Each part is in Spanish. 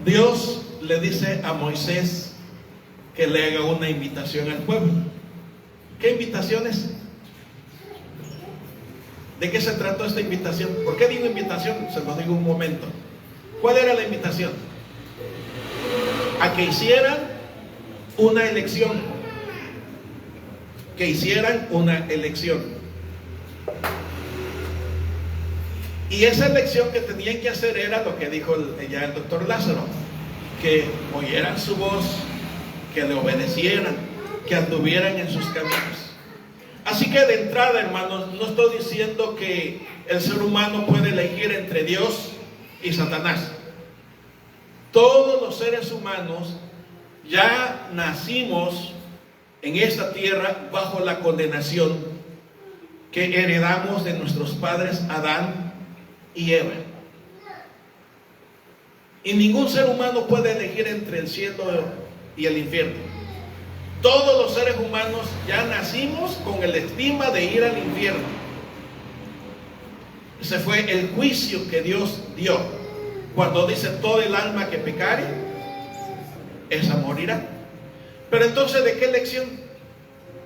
Dios le dice a Moisés que le haga una invitación al pueblo. ¿Qué invitación es? ¿De qué se trató esta invitación? ¿Por qué digo invitación? Se lo digo un momento. ¿Cuál era la invitación? A que hicieran una elección. Que hicieran una elección. Y esa elección que tenían que hacer era lo que dijo ya el doctor Lázaro, que oyeran su voz, que le obedecieran, que anduvieran en sus caminos. Así que de entrada, hermanos, no estoy diciendo que el ser humano puede elegir entre Dios y Satanás. Todos los seres humanos ya nacimos en esta tierra bajo la condenación que heredamos de nuestros padres Adán y Eva. Y ningún ser humano puede elegir entre el cielo y el infierno. Todos los seres humanos ya nacimos con el estigma de ir al infierno. Ese fue el juicio que Dios dio cuando dice: todo el alma que pecare, esa morirá. Pero entonces, ¿de qué elección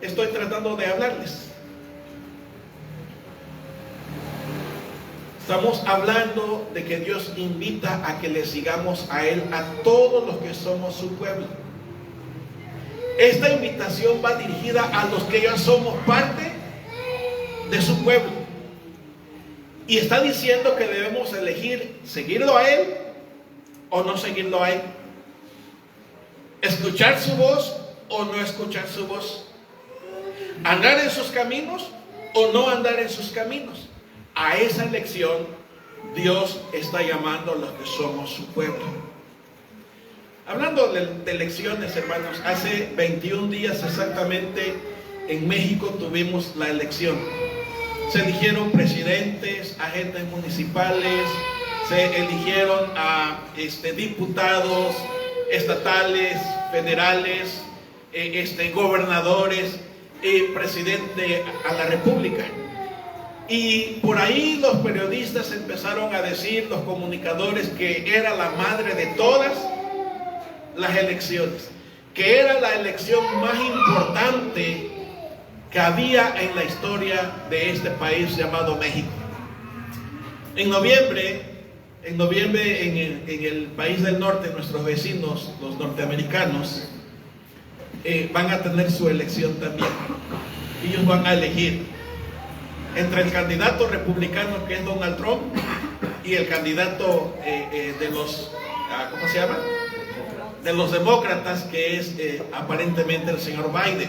estoy tratando de hablarles? Estamos hablando de que Dios invita a que le sigamos a Él, a todos los que somos su pueblo. Esta invitación va dirigida a los que ya somos parte de su pueblo. Y está diciendo que debemos elegir seguirlo a Él o no seguirlo a Él. Escuchar su voz o no escuchar su voz. Andar en sus caminos o no andar en sus caminos. A esa elección Dios está llamando a los que somos su pueblo. Hablando de elecciones, hermanos, hace 21 días exactamente en México tuvimos la elección. Se eligieron presidentes, agentes municipales, se eligieron a diputados estatales, federales, gobernadores, presidente a la República. Y por ahí los periodistas empezaron a decir, los comunicadores, que era la madre de todas las elecciones, que era la elección más importante que había en la historia de este país llamado México. En noviembre en el país del norte, nuestros vecinos, los norteamericanos, van a tener su elección también. Ellos van a elegir entre el candidato republicano, que es Donald Trump, y el candidato de los, ¿cómo se llama? De los demócratas, que es aparentemente el señor Biden.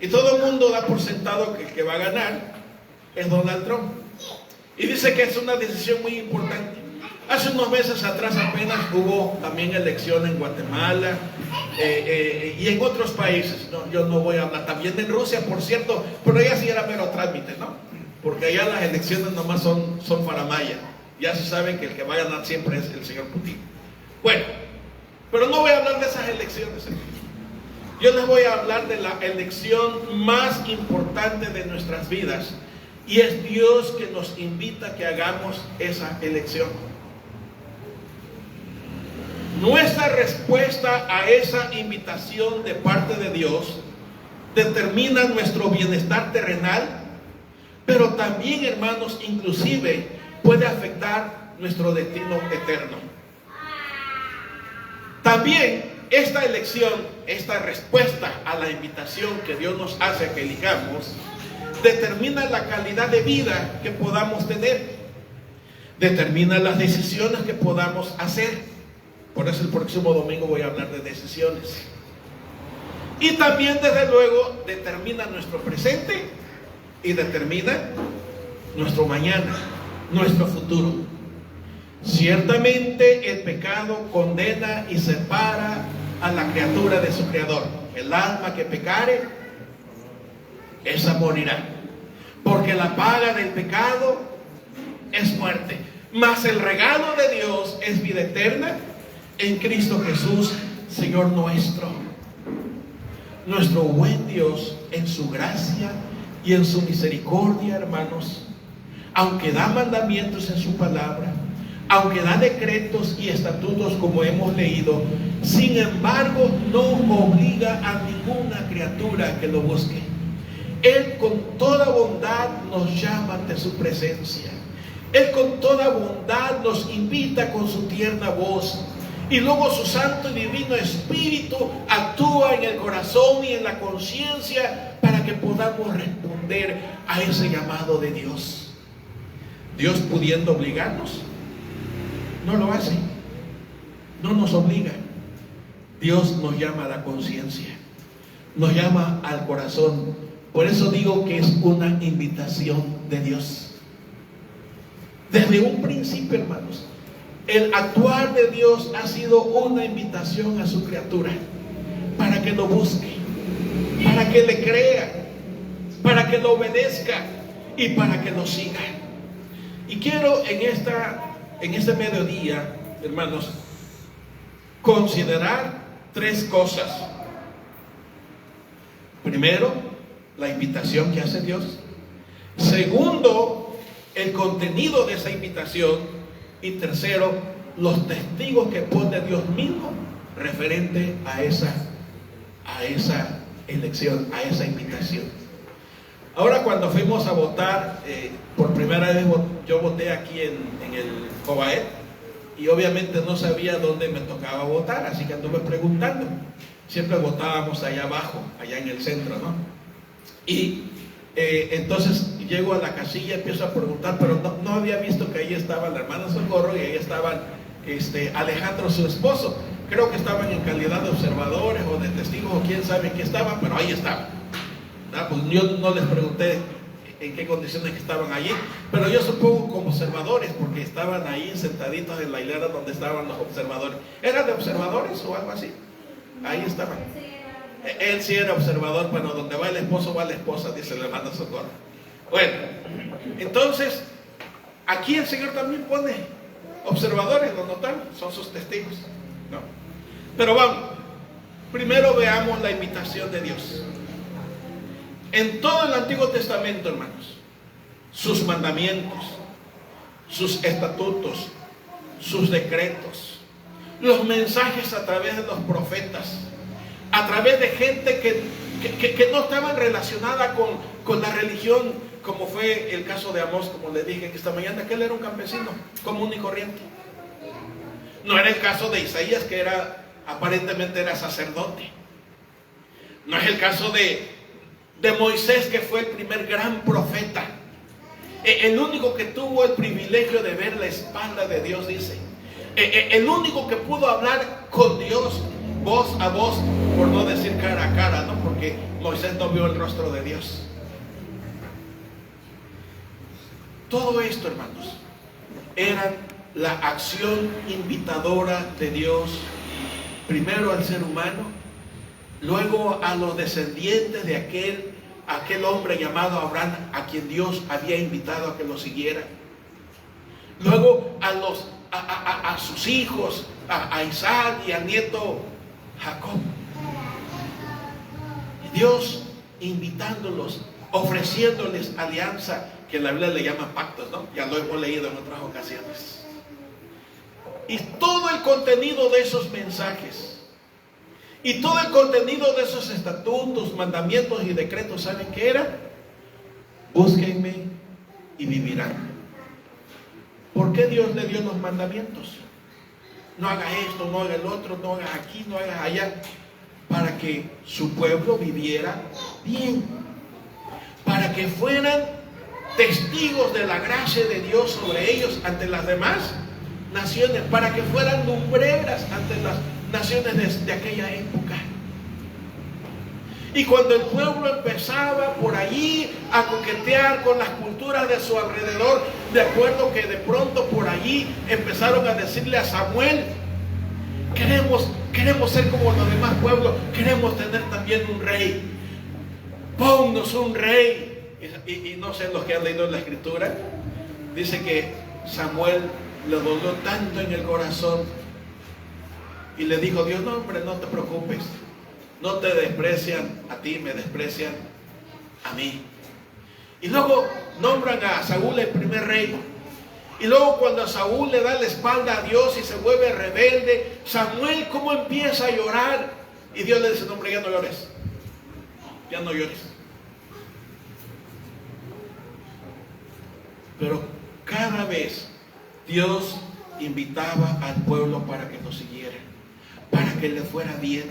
Y todo el mundo da por sentado que el que va a ganar es Donald Trump. Y dice que es una decisión muy importante. Hace unos meses atrás apenas hubo también elección en Guatemala y en otros países. No, yo no voy a hablar. También en Rusia, por cierto, pero allá sí era mero trámite, ¿no? Porque allá las elecciones nomás son faramaya. Ya se saben que el que va a ganar siempre es el señor Putin. Bueno, pero no voy a hablar de esas elecciones. Yo les voy a hablar de la elección más importante de nuestras vidas. Y es Dios que nos invita a que hagamos esa elección. Nuestra respuesta a esa invitación de parte de Dios determina nuestro bienestar terrenal, pero también, hermanos, inclusive puede afectar nuestro destino eterno. También esta elección, esta respuesta a la invitación que Dios nos hace a que elijamos, determina la calidad de vida que podamos tener, determina las decisiones que podamos hacer. Por eso el próximo domingo voy a hablar de decisiones. Y también, desde luego, determina nuestro presente y determina nuestro mañana, nuestro futuro. Ciertamente el pecado condena y separa a la criatura de su creador. El alma que pecare, esa morirá. Porque la paga del pecado es muerte. Mas el regalo de Dios es vida eterna en Cristo Jesús, Señor nuestro. Nuestro buen Dios, en su gracia y en su misericordia, hermanos, aunque da mandamientos en su palabra, aunque da decretos y estatutos como hemos leído, sin embargo no obliga a ninguna criatura que lo busque. Él con toda bondad nos llama ante su presencia. Él con toda bondad nos invita con su tierna voz. Y luego su santo y divino Espíritu actúa en el corazón y en la conciencia para que podamos responder a ese llamado de Dios. Dios, pudiendo obligarnos, no lo hace. No nos obliga. Dios nos llama a la conciencia, nos llama al corazón. Por eso digo que es una invitación de Dios. Desde un principio, hermanos, el actuar de Dios ha sido una invitación a su criatura para que lo busque, para que le crea, para que lo obedezca y para que lo siga. Y quiero en este mediodía, hermanos, considerar tres cosas. Primero, la invitación que hace Dios. Segundo, el contenido de esa invitación. Y tercero, los testigos que pone Dios mismo referente a esa elección, a esa invitación. Ahora, cuando fuimos a votar, por primera vez yo voté aquí en el Cobaet, y obviamente no sabía dónde me tocaba votar, así que anduve preguntando. Siempre votábamos allá abajo, allá en el centro, ¿no? Y entonces llego a la casilla, empiezo a preguntar, pero no había visto que ahí estaba la hermana Socorro y ahí estaban Alejandro, su esposo. Creo que estaban en calidad de observadores o de testigos o quién sabe qué estaban, pero ahí estaban. Pues yo no les pregunté en qué condiciones que estaban allí, pero yo supongo como observadores, porque estaban ahí sentaditos en la hilera donde estaban los observadores. ¿Eran de observadores o algo así? Ahí estaban. Él sí era observador. Bueno, donde va el esposo va la esposa, dice la hermana Socorro. Bueno, entonces aquí el Señor también pone observadores, ¿lo notan? Son sus testigos, ¿no? Pero vamos, primero veamos la invitación de Dios. En todo el Antiguo Testamento, hermanos, sus mandamientos, sus estatutos, sus decretos, los mensajes a través de los profetas, a través de gente que no estaban relacionada con la religión, como fue el caso de Amós, como le dije esta mañana, que él era un campesino común y corriente. No era el caso de Isaías, que aparentemente era sacerdote. No es el caso de Moisés, que fue el primer gran profeta, el único que tuvo el privilegio de ver la espalda de Dios, dice, el único que pudo hablar con Dios voz a voz, por no decir cara a cara, ¿no? Porque Moisés no vio el rostro de Dios. Todo esto, hermanos, era la acción invitadora de Dios, primero al ser humano, luego a los descendientes de aquel hombre llamado Abraham, a quien Dios había invitado a que lo siguiera, luego a sus hijos, a Isaac y al nieto Jacob. Dios invitándolos, ofreciéndoles alianza, que en la Biblia le llama pactos, ¿no? Ya lo hemos leído en otras ocasiones. Y todo el contenido de esos mensajes y todo el contenido de esos estatutos, mandamientos y decretos, ¿saben qué era? Búsquenme y vivirán. ¿Por qué Dios le dio los mandamientos? No haga esto, no haga el otro, no haga aquí, no haga allá. Para que su pueblo viviera bien, para que fueran testigos de la gracia de Dios sobre ellos ante las demás naciones, para que fueran lumbreras ante las naciones de aquella época. Y cuando el pueblo empezaba por allí a coquetear con las culturas de su alrededor, de acuerdo que de pronto por allí empezaron a decirle a Samuel: queremos ser como los demás pueblos, queremos tener también un rey, ponnos un rey. Y no sé, los que han leído la escritura, dice que Samuel le dolió tanto en el corazón y le dijo: Dios, no hombre, no te preocupes, no te desprecian a ti, me desprecian a mí. Y luego nombran a Saúl el primer rey. Y luego cuando Saúl le da la espalda a Dios y se vuelve rebelde, Samuel cómo empieza a llorar. Y Dios le dice, no, hombre, ya no llores. Ya no llores. Pero cada vez Dios invitaba al pueblo para que lo siguiera, para que le fuera bien.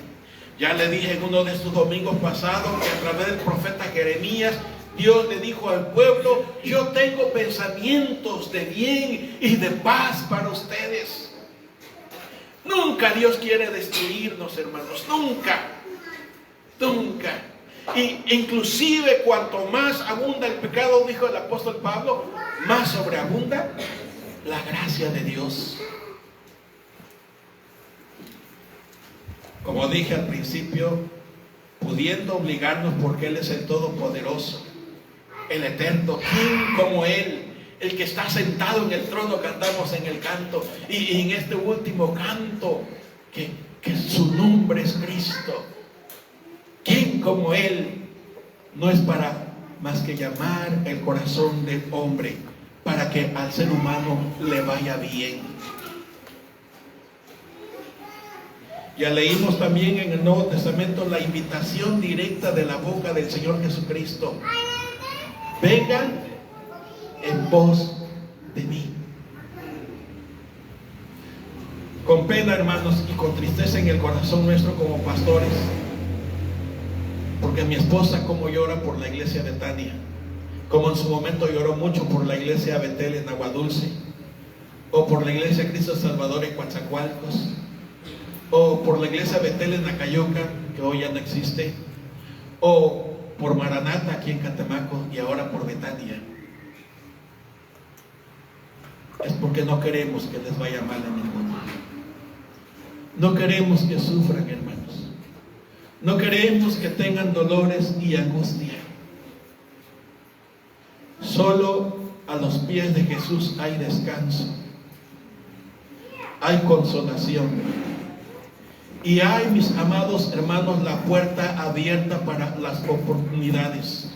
Ya le dije en uno de estos domingos pasados que a través del profeta Jeremías, Dios le dijo al pueblo, yo tengo pensamientos de bien y de paz para ustedes. Nunca Dios quiere destruirnos, hermanos, nunca, nunca. Y inclusive cuanto más abunda el pecado, dijo el apóstol Pablo, más sobreabunda la gracia de Dios. Como dije al principio, pudiendo obligarnos porque Él es el Todopoderoso, el Eterno, ¿quién como Él? El que está sentado en el trono, cantamos en el canto, y en este último canto, que su nombre es Cristo. ¿Quién como Él? No es para más que llamar el corazón del hombre, para que al ser humano le vaya bien. Ya leímos también en el Nuevo Testamento la invitación directa de la boca del Señor Jesucristo. Vengan en pos de mí. Con pena, hermanos, y con tristeza en el corazón nuestro como pastores, porque mi esposa como llora por la iglesia de Betania, como en su momento lloró mucho por la iglesia Betel en Aguadulce, o por la iglesia Cristo Salvador en Coatzacoalcos, o por la iglesia Betel en Acayoca, que hoy ya no existe, o por Maranata aquí en Catemaco, y ahora por Betania. Es porque no queremos que les vaya mal en el mundo. No queremos que sufran, hermanos. No queremos que tengan dolores y angustia. Solo a los pies de Jesús hay descanso, hay consolación. Y hay, mis amados hermanos, la puerta abierta para las oportunidades.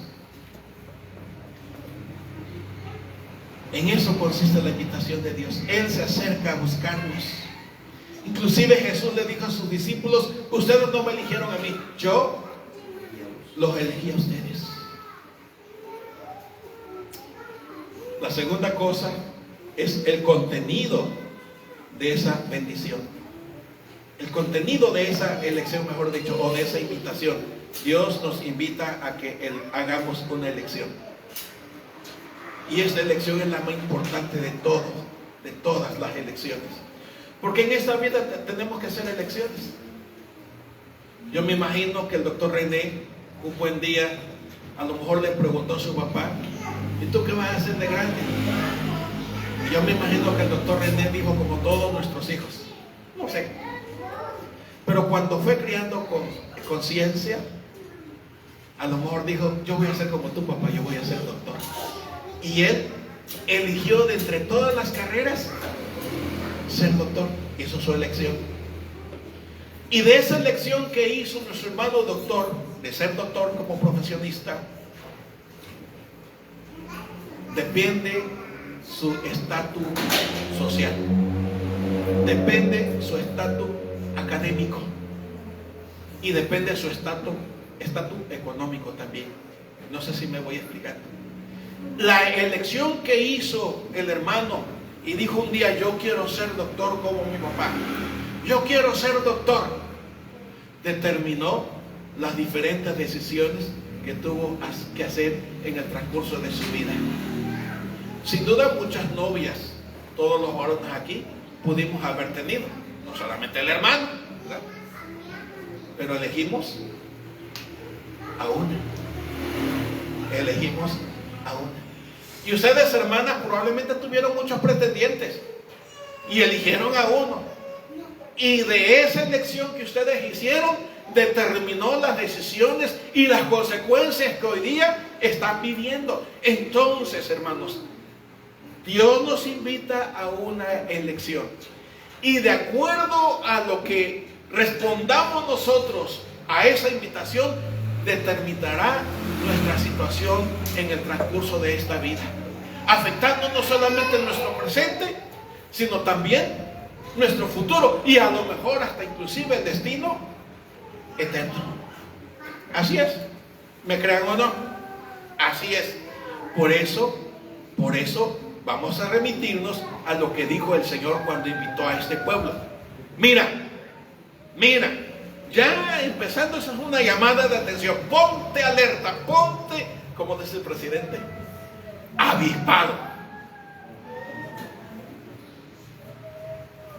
En eso consiste la invitación de Dios. Él se acerca a buscarnos. Inclusive Jesús le dijo a sus discípulos, ustedes no me eligieron a mí, yo los elegí a ustedes. La segunda cosa es el contenido de esa bendición. El contenido de esa elección, mejor dicho, o de esa invitación. Dios nos invita a que hagamos una elección. Y esta elección es la más importante de todas las elecciones. Porque en esta vida tenemos que hacer elecciones. Yo me imagino que el doctor René, un buen día, a lo mejor le preguntó a su papá, ¿y tú qué vas a hacer de grande? Y yo me imagino que el doctor René dijo, como todos nuestros hijos, no sé. Pero cuando fue criando con conciencia, a lo mejor dijo, yo voy a ser como tu papá, yo voy a ser doctor. Y él eligió de entre todas las carreras ser doctor. Hizo su elección. Y de esa elección que hizo nuestro hermano doctor, de ser doctor como profesionista, depende su estatus social, depende su estatus académico y depende su estatus económico también. No sé si me voy explicando. La elección que hizo el hermano y dijo un día, yo quiero ser doctor como mi papá, yo quiero ser doctor, determinó las diferentes decisiones que tuvo que hacer en el transcurso de su vida. Sin duda muchas novias, todos los varones aquí pudimos haber tenido, no solamente el hermano, ¿verdad? Pero elegimos a una. Elegimos a una. Y ustedes, hermanas, probablemente tuvieron muchos pretendientes y eligieron a uno. Y de esa elección que ustedes hicieron, determinó las decisiones y las consecuencias que hoy día están viviendo. Entonces, hermanos, Dios nos invita a una elección. Y de acuerdo a lo que respondamos nosotros a esa invitación, determinará nuestra situación en el transcurso de esta vida, afectando no solamente nuestro presente, sino también nuestro futuro y a lo mejor hasta inclusive el destino eterno. Así es, ¿me crean o no? Así es. Por eso vamos a remitirnos a lo que dijo el Señor cuando invitó a este pueblo. Mira, ya empezando, eso es una llamada de atención. Ponte alerta, ponte, como dice el presidente, avispado.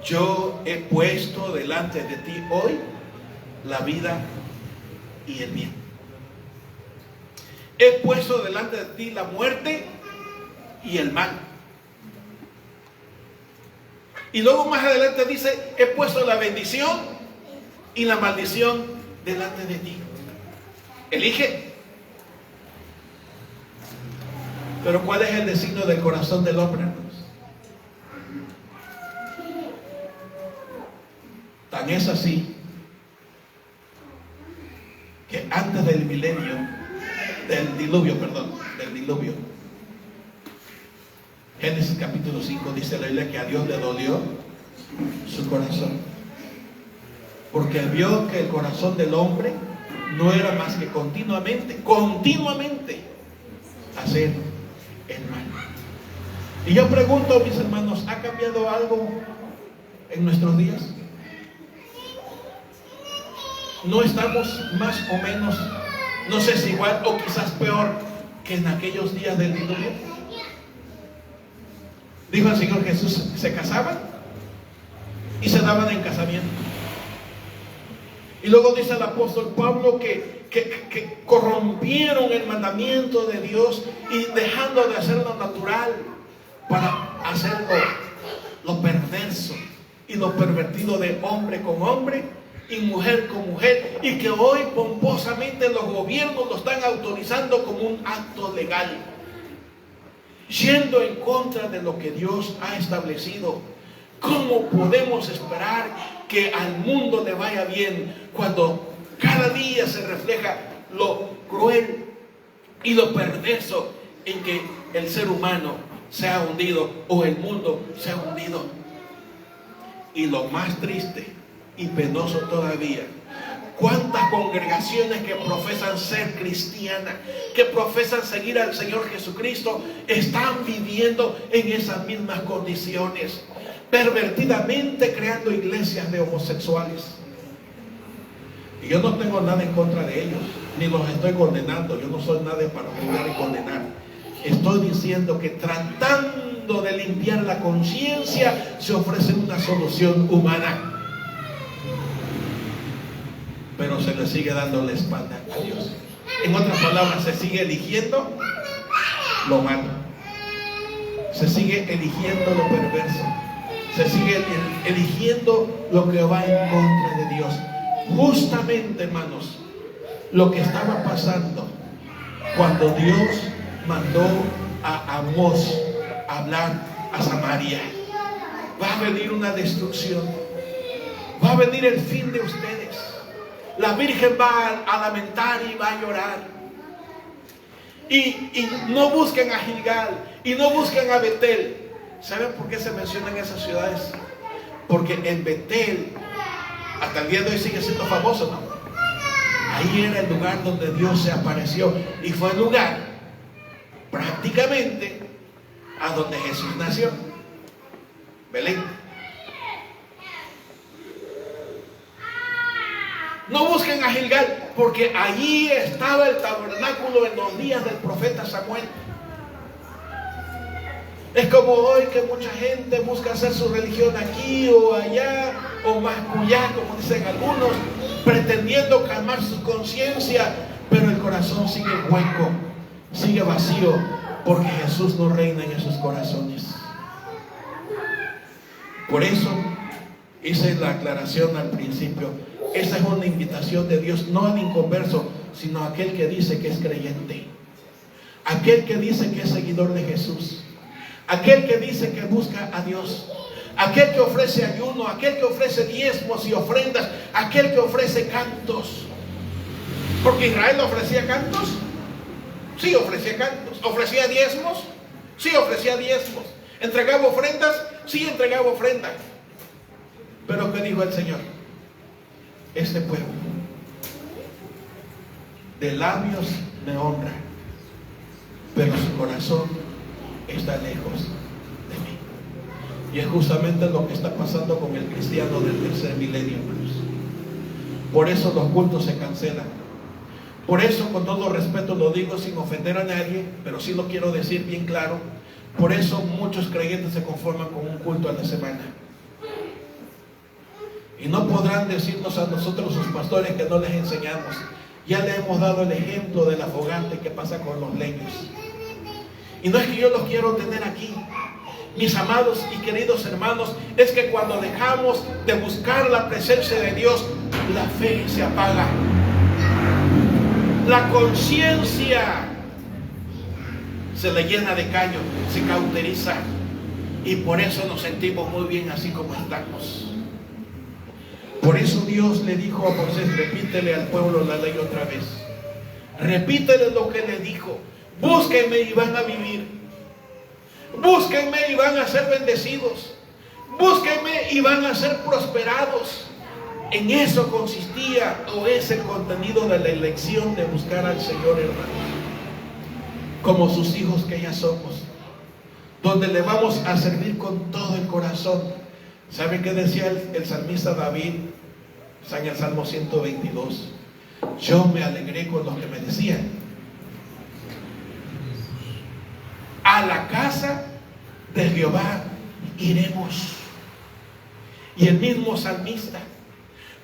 Yo he puesto delante de ti hoy la vida y el bien. He puesto delante de ti la muerte y el mal. Y luego más adelante dice, he puesto la bendición y la maldición delante de ti. Elige. Pero ¿cuál es el designio del corazón del hombre, hermanos? Tan es así que antes del diluvio, Génesis capítulo 5 dice la Biblia que a Dios le dolió su corazón, porque vio que el corazón del hombre no era más que continuamente hacer el mal. Y yo pregunto, mis hermanos, ¿ha cambiado algo en nuestros días? ¿No estamos más o menos, no sé si igual o quizás peor que en aquellos días del diluvio? Dijo el Señor Jesús, se casaban y se daban en casamiento. Y luego dice el apóstol Pablo que corrompieron el mandamiento de Dios y dejando de hacer lo natural para hacer lo perverso y lo pervertido de hombre con hombre y mujer con mujer, y que hoy pomposamente los gobiernos lo están autorizando como un acto legal, yendo en contra de lo que Dios ha establecido. ¿Cómo podemos esperar que al mundo le vaya bien cuando cada día se refleja lo cruel y lo perverso en que el ser humano se ha hundido o el mundo se ha hundido? Y lo más triste y penoso todavía, cuántas congregaciones que profesan ser cristianas, que profesan seguir al Señor Jesucristo, están viviendo en esas mismas condiciones, pervertidamente creando iglesias de homosexuales. Y yo no tengo nada en contra de ellos, ni los estoy condenando. Yo no soy nadie para juzgar y condenar. Estoy diciendo que tratando de limpiar la conciencia se ofrece una solución humana, pero se le sigue dando la espalda a Dios. En otras palabras, se sigue eligiendo lo malo, se sigue eligiendo lo perverso, se sigue eligiendo lo que va en contra de Dios. Justamente, hermanos, lo que estaba pasando cuando Dios mandó a Amós a hablar a Samaria. Va a venir una destrucción, va a venir el fin de ustedes. La Virgen va a lamentar y va a llorar. Y no busquen a Gilgal y no busquen a Betel. ¿Saben por qué se mencionan esas ciudades? Porque en Betel, hasta el día de hoy sigue siendo famoso, ¿no? Ahí era el lugar donde Dios se apareció y fue el lugar prácticamente a donde Jesús nació, Belén. No busquen a Gilgal, porque allí estaba el tabernáculo en los días del profeta Samuel. Es como hoy que mucha gente busca hacer su religión aquí o allá, o más cuya, como dicen algunos, pretendiendo calmar su conciencia, pero el corazón sigue hueco, sigue vacío, porque Jesús no reina en esos corazones. Por eso hice la aclaración al principio. Esa es una invitación de Dios, no al inconverso, sino a aquel que dice que es creyente, aquel que dice que es seguidor de Jesús, aquel que dice que busca a Dios, aquel que ofrece ayuno, aquel que ofrece diezmos y ofrendas, aquel que ofrece cantos. Porque Israel ofrecía cantos, Sí, ofrecía cantos. ¿Ofrecía diezmos? Sí, ofrecía diezmos. ¿Entregaba ofrendas? Sí, entregaba ofrendas. Pero ¿qué dijo el Señor? Este pueblo de labios me honra, pero su corazón está lejos de mí. Y es justamente lo que está pasando con el cristiano del tercer milenio, hermanos. Por eso los cultos se cancelan. Por eso, con todo respeto lo digo sin ofender a nadie, pero sí lo quiero decir bien claro. Por eso muchos creyentes se conforman con un culto a la semana. Y no podrán decirnos a nosotros sus pastores que no les enseñamos. Ya le hemos dado el ejemplo del afogante que pasa con los leños. Y no es que yo los quiero tener aquí, mis amados y queridos hermanos, es que cuando dejamos de buscar la presencia de Dios, la fe se apaga. La conciencia se le llena de caño, se cauteriza. Y por eso nos sentimos muy bien así como estamos. Por eso Dios le dijo a Moisés, repítele al pueblo la ley otra vez. Repítele lo que le dijo. Búsquenme y van a vivir. Búsquenme y van a ser bendecidos. Búsquenme y van a ser prosperados. En eso consistía, o es el contenido de la elección de buscar al Señor, hermanos. Como sus hijos que ya somos. Donde le vamos a servir con todo el corazón. ¿Sabe qué decía el salmista David? Está en el Salmo 122. Yo me alegré con los que me decían: a la casa de Jehová iremos. Y el mismo salmista.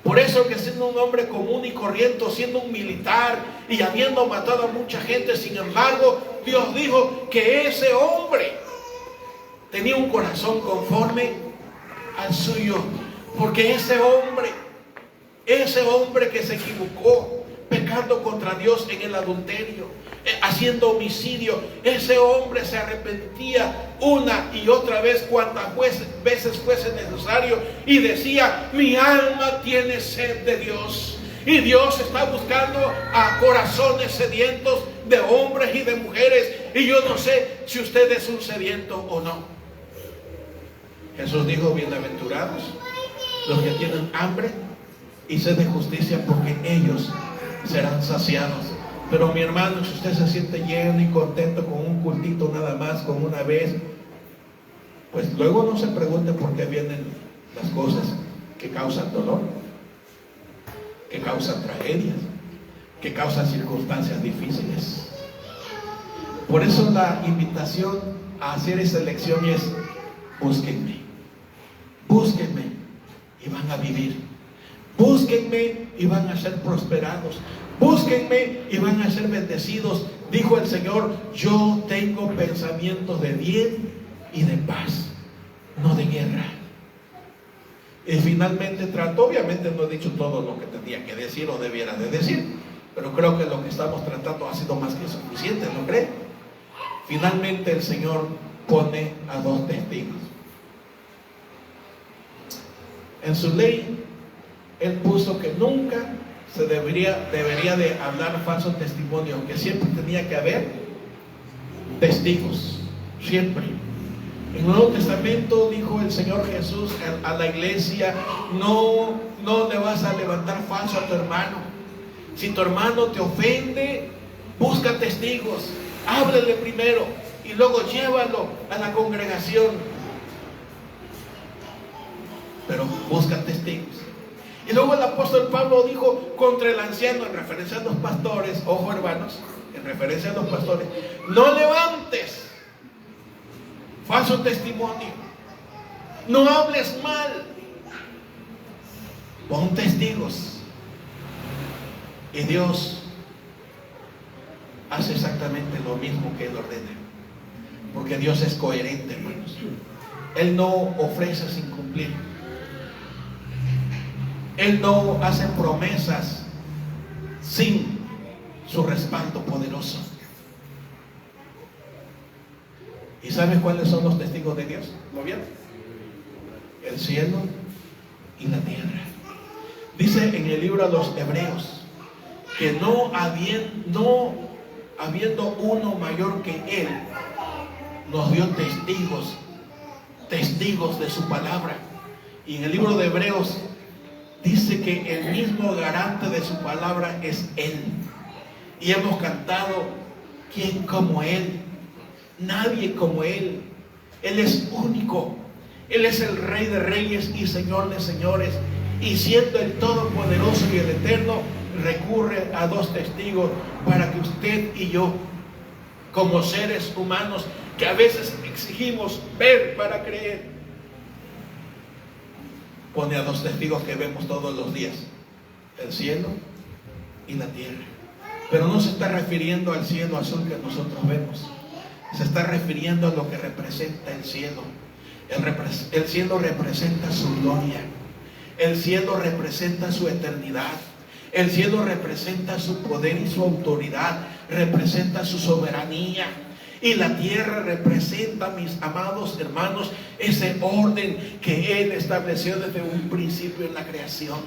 Por eso que siendo un hombre común y corriente, siendo un militar y habiendo matado a mucha gente, sin embargo, Dios dijo que ese hombre tenía un corazón conforme al suyo. Porque ese hombre que se equivocó, pecando contra Dios en el adulterio, haciendo homicidio, ese hombre se arrepentía una y otra vez cuantas veces fuese necesario y decía: mi alma tiene sed de Dios. Y Dios está buscando a corazones sedientos de hombres y de mujeres. Y yo no sé si usted es un sediento o no. Jesús dijo: bienaventurados los que tienen hambre y sed de justicia, porque ellos serán saciados. Pero mi hermano, si usted se siente lleno y contento con un cultito nada más, con una vez, pues luego no se pregunte por qué vienen las cosas que causan dolor, que causan tragedias, que causan circunstancias difíciles. Por eso la invitación a hacer esa elección es: búsquenme, búsquenme y van a vivir. Búsquenme y van a ser prosperados. Búsquenme y van a ser bendecidos. Dijo el Señor: yo tengo pensamientos de bien y de paz, no de guerra. Y finalmente trató, obviamente no he dicho todo lo que tenía que decir o debiera de decir, pero creo que lo que estamos tratando ha sido más que suficiente, ¿no cree? Finalmente el Señor pone a dos testigos. En su ley, Él puso que nunca se debería de hablar falso testimonio, que siempre tenía que haber testigos, siempre. En el Nuevo Testamento dijo el Señor Jesús a la iglesia: no le vas a levantar falso a tu hermano. Si tu hermano te ofende, busca testigos, háblale primero y luego llévalo a la congregación. Pero busca testigos. Y luego el apóstol Pablo dijo contra el anciano, en referencia a los pastores: ojo hermanos, en referencia a los pastores, no levantes falso testimonio, no hables mal, pon testigos. Y Dios hace exactamente lo mismo que Él ordena, porque Dios es coherente, hermanos. Él no ofrece sin cumplir. Él no hace promesas sin su respaldo poderoso. ¿Y sabes cuáles son los testigos de Dios? ¿Lo vieron? El cielo y la tierra. Dice en el libro a los Hebreos que no habiendo uno mayor que Él, nos dio testigos de su palabra. Y en el libro de Hebreos dice que el mismo garante de su palabra es Él. Y hemos cantado: ¿quién como Él? Nadie como Él. Él es único. Él es el Rey de Reyes y Señor de Señores. Y siendo el Todopoderoso y el Eterno, recurre a dos testigos para que usted y yo, como seres humanos que a veces exigimos ver para creer, pone a dos testigos que vemos todos los días: el cielo y la tierra. Pero no se está refiriendo al cielo azul que nosotros vemos, se está refiriendo a lo que representa el cielo. El cielo representa su gloria, el cielo representa su eternidad, el cielo representa su poder y su autoridad, representa su soberanía. Y la tierra representa, mis amados hermanos, ese orden que Él estableció desde un principio en la creación.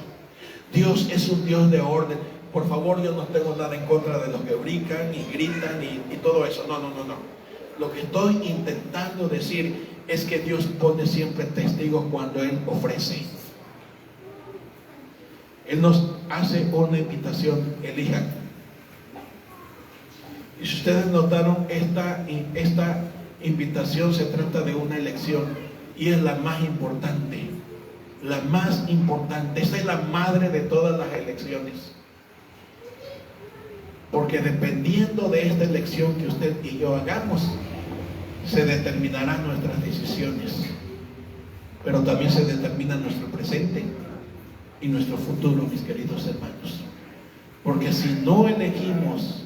Dios es un Dios de orden. Por favor, yo no tengo nada en contra de los que brincan y gritan y todo eso. No. Lo que estoy intentando decir es que Dios pone siempre testigos cuando Él ofrece. Él nos hace una invitación: elijan. Y si ustedes notaron, esta invitación se trata de una elección, y es la más importante. La más importante. Esta es la madre de todas las elecciones. Porque dependiendo de esta elección que usted y yo hagamos, se determinarán nuestras decisiones. Pero también se determina nuestro presente y nuestro futuro, mis queridos hermanos. Porque si no elegimos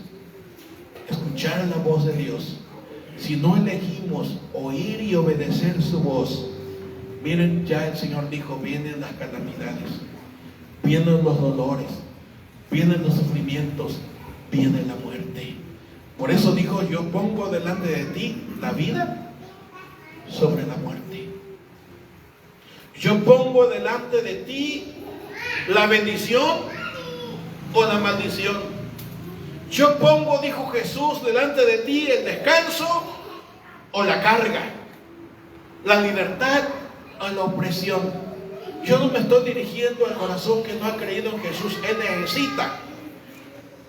escuchar la voz de Dios, si no elegimos oír y obedecer su voz, miren, ya el Señor dijo: vienen las calamidades, vienen los dolores, vienen los sufrimientos, viene la muerte. Por eso dijo: yo pongo delante de ti la vida sobre la muerte. Yo pongo delante de ti la bendición o la maldición. Yo pongo, dijo Jesús, delante de ti el descanso o la carga, la libertad o la opresión. Yo no me estoy dirigiendo al corazón que no ha creído en Jesús.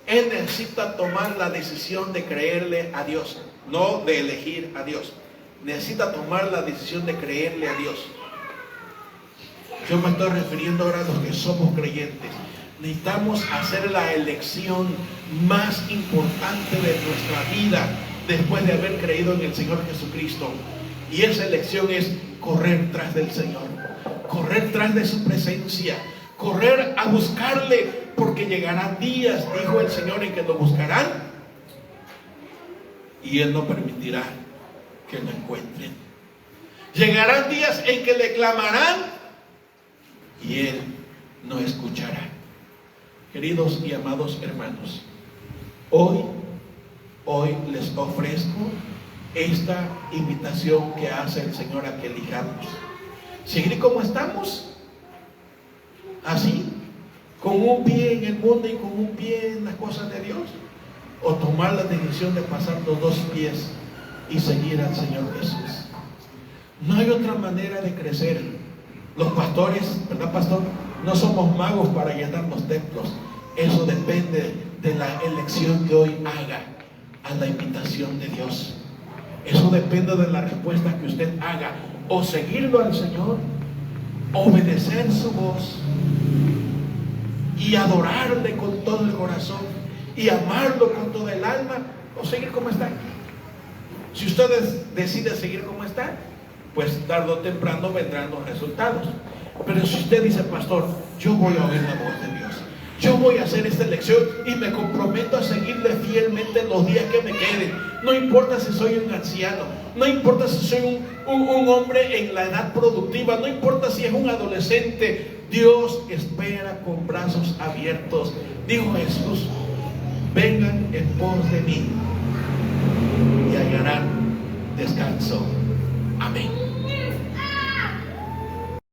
Él necesita tomar la decisión de creerle a Dios, no de elegir a Dios. Necesita tomar la decisión de creerle a Dios. Yo me estoy refiriendo ahora a los que somos creyentes. Necesitamos hacer la elección más importante de nuestra vida después de haber creído en el Señor Jesucristo. Y esa elección es correr tras del Señor, correr tras de su presencia, correr a buscarle, porque llegarán días, dijo el Señor, en que lo buscarán y Él no permitirá que lo encuentren. Llegarán días en que le clamarán y Él no escuchará. Queridos y amados hermanos, hoy les ofrezco esta invitación que hace el Señor a que elijamos: seguir como estamos, así, con un pie en el mundo y con un pie en las cosas de Dios, o tomar la decisión de pasar los dos pies y seguir al Señor Jesús. No hay otra manera de crecer. Los pastores, ¿verdad, pastor? No somos magos para llenar los templos. Eso depende de la elección que hoy haga a la invitación de Dios. Eso depende de la respuesta que usted haga: o seguirlo al Señor, obedecer su voz y adorarle con todo el corazón y amarlo con toda el alma, o seguir como está. Si ustedes deciden seguir como está, pues tarde o temprano vendrán los resultados. Pero si usted dice: pastor, yo voy a oír la voz de Dios, yo voy a hacer esta elección y me comprometo a seguirle fielmente los días que me queden, no importa si soy un anciano, no importa si soy un hombre en la edad productiva, no importa si es un adolescente, Dios espera con brazos abiertos. Dijo Jesús: vengan en pos de mí y hallarán descanso. Amén.